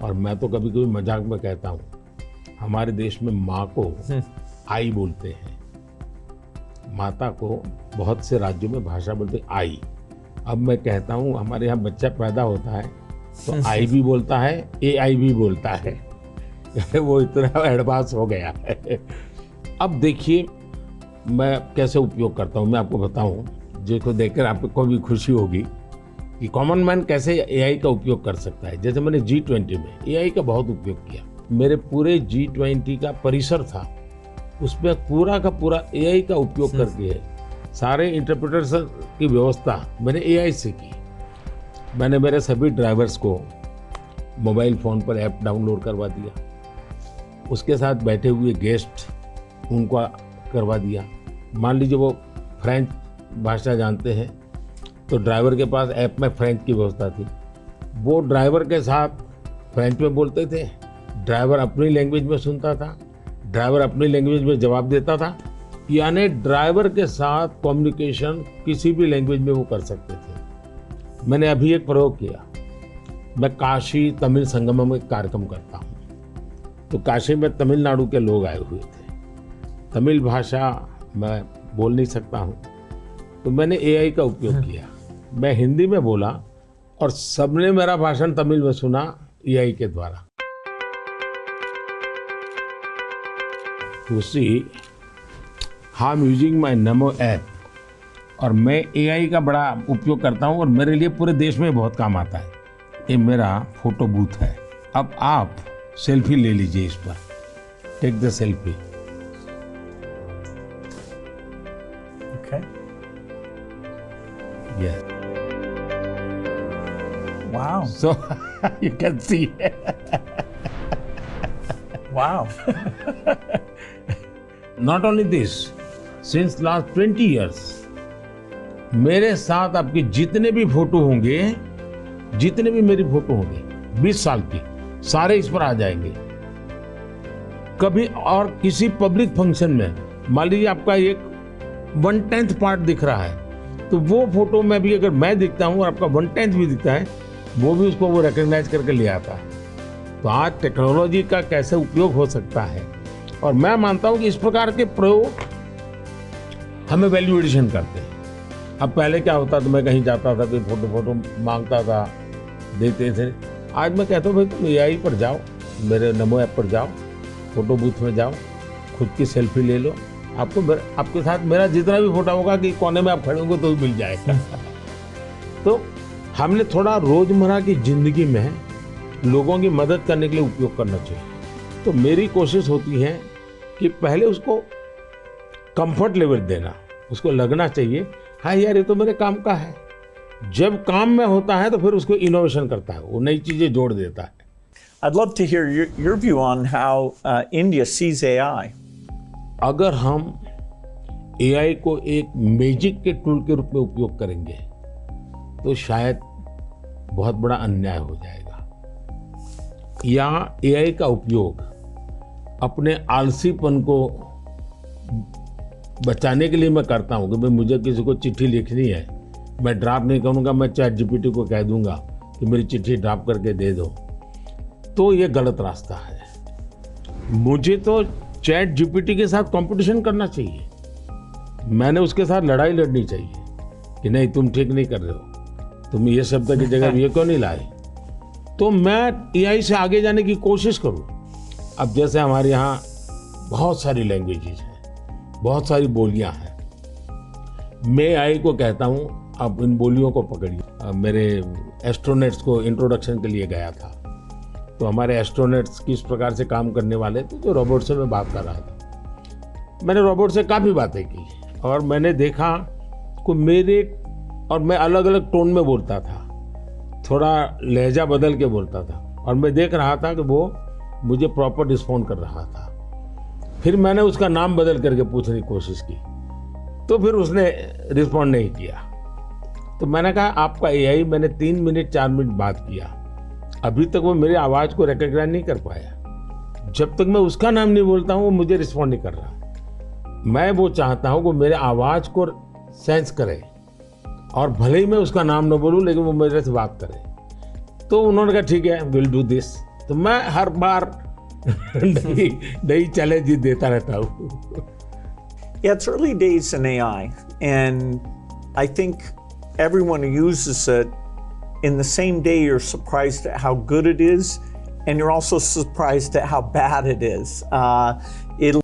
और मैं तो कभी कभी मजाक में कहता हूँ, हमारे देश में माँ को आई बोलते हैं, माता को बहुत से राज्यों में भाषा बोलते हैं आई। अब मैं कहता हूँ हमारे यहाँ बच्चा पैदा होता है तो आई भी बोलता है, AI भी बोलता है। वो इतना एडवांस हो गया है। अब देखिए मैं कैसे उपयोग करता हूँ, मैं आपको बताऊँ, जिसको देखकर आपको भी खुशी होगी कि कॉमन मैन कैसे AI का उपयोग कर सकता है। जैसे मैंने G20 में AI का बहुत उपयोग किया। मेरे पूरे G20 का परिसर था, उसमें पूरा का पूरा AI का उपयोग करके सारे इंटरप्रिटेशन की व्यवस्था मैंने AI से की। मैंने मेरे सभी ड्राइवर्स को मोबाइल फ़ोन पर ऐप डाउनलोड करवा दिया, उसके साथ बैठे हुए गेस्ट उनको करवा दिया। मान लीजिए वो फ्रेंच भाषा जानते हैं तो ड्राइवर के पास ऐप में फ्रेंच की व्यवस्था थी, वो ड्राइवर के साथ फ्रेंच में बोलते थे, ड्राइवर अपनी लैंग्वेज में सुनता था, ड्राइवर अपनी लैंग्वेज में जवाब देता था। यानी ड्राइवर के साथ कम्युनिकेशन किसी भी लैंग्वेज में वो कर सकते थे। मैंने अभी एक प्रयोग किया, मैं काशी तमिल संगमम में कार्यक्रम करता हूँ, तो काशी में तमिलनाडु के लोग आए हुए थे, तमिल भाषा मैं बोल नहीं सकता हूँ, तो मैंने AI का उपयोग किया। मैं हिंदी में बोला और सबने मेरा भाषण तमिल में सुना AI के द्वारा। उसी हाँ यूजिंग माई नमो ऐप, और मैं AI का बड़ा उपयोग करता हूँ और मेरे लिए पूरे देश में बहुत काम आता है। ये मेरा फोटो बूथ है। अब आप सेल्फी ले लीजिए इस पर, take the selfie. Okay. Yes. Wow. So you can see. Wow. Not only this, since last 20 years, मेरे साथ आपके जितने भी फोटो होंगे, जितने भी मेरी फोटो होंगे 20 साल की, सारे इस पर आ जाएंगे। कभी और किसी पब्लिक फंक्शन में मान लीजिए आपका एक 1/10 पार्ट दिख रहा है, तो वो फोटो में भी अगर मैं दिखता हूँ और आपका 1/10 भी दिखता है, वो भी उसको वो रिकॉग्नाइज करके ले आता है। तो आज टेक्नोलॉजी का कैसे उपयोग हो सकता है, और मैं मानता हूँ कि इस प्रकार के प्रयोग हमें वैल्यू एडिशन करते हैं। अब पहले क्या होता था, मैं कहीं जाता था, कोई फोटो मांगता था, देते थे। आज मैं कहता हूँ भाई तुम AI पर जाओ, मेरे नमो ऐप पर जाओ, फोटो बूथ में जाओ, खुद की सेल्फी ले लो, आपको आपके साथ मेरा जितना भी फोटो होगा कि कोने में आप खड़े होंगे तो मिल जाएगा। तो हमने थोड़ा रोजमर्रा की जिंदगी में लोगों की मदद करने के लिए उपयोग करना चाहिए। तो मेरी कोशिश होती है कि पहले उसको कंफर्ट लेवल देना, उसको लगना चाहिए हाँ यार ये तो मेरे काम का है। जब काम में होता है तो फिर उसको इनोवेशन करता है, वो नई चीजें जोड़ देता है। I'd love to hear your view on how India sees AI. अगर हम AI को एक मैजिक के टूल के रूप में उपयोग करेंगे तो शायद बहुत बड़ा अन्याय हो जाएगा। या AI का उपयोग अपने आलसीपन को बचाने के लिए मैं करता हूँ कि भाई मुझे किसी को चिट्ठी लिखनी है, मैं ड्राफ्ट नहीं करूँगा, मैं ChatGPT को कह दूंगा कि मेरी चिट्ठी ड्राफ्ट करके दे दो, तो ये गलत रास्ता है। मुझे तो ChatGPT के साथ कंपटीशन करना चाहिए, मैंने उसके साथ लड़ाई लड़नी चाहिए कि नहीं तुम ठीक नहीं कर रहे हो, तुम ये शब्द की जगह ये क्यों नहीं लाए, तो मैं AI से आगे जाने की कोशिश करूं। अब जैसे हमारे यहाँ बहुत सारी लैंग्वेजेस हैं, बहुत सारी बोलियां हैं, मैं AI को कहता हूं आप इन बोलियों को पकड़िए। मेरे एस्ट्रोनॉट्स को इंट्रोडक्शन के लिए गया था, तो हमारे एस्ट्रोनॉट्स किस प्रकार से काम करने वाले थे, तो रोबोट से मैं बात कर रहा था। मैंने रोबोट से काफ़ी बातें की और मैंने देखा कि मैं अलग अलग टोन में बोलता था, थोड़ा लहजा बदल के बोलता था, और मैं देख रहा था कि वो मुझे प्रॉपर रिस्पॉन्ड कर रहा था। फिर मैंने उसका नाम बदल करके पूछने की कोशिश की, तो फिर उसने रिस्पॉन्ड नहीं किया। तो मैंने कहा आपका AI, मैंने 3 मिनट 4 मिनट बात किया, अभी तक वो मेरी आवाज़ को रिकॉग्नाइज नहीं कर पाया। जब तक मैं उसका नाम नहीं बोलता हूँ वो मुझे रिस्पॉन्ड नहीं कर रहा। मैं वो चाहता हूँ कि मेरे आवाज़ को सेंस करे, और भले ही मैं उसका नाम न बोलूँ लेकिन वो मेरे से बात करे। तो उन्होंने कहा ठीक है विल डू दिस, तो मैं हर बार नई चैलेंज देता रहता हूँ। Yeah, it's early days in AI, and I think everyone who uses it, in the same day, you're surprised at how good it is, and you're also surprised at how bad it is. It'll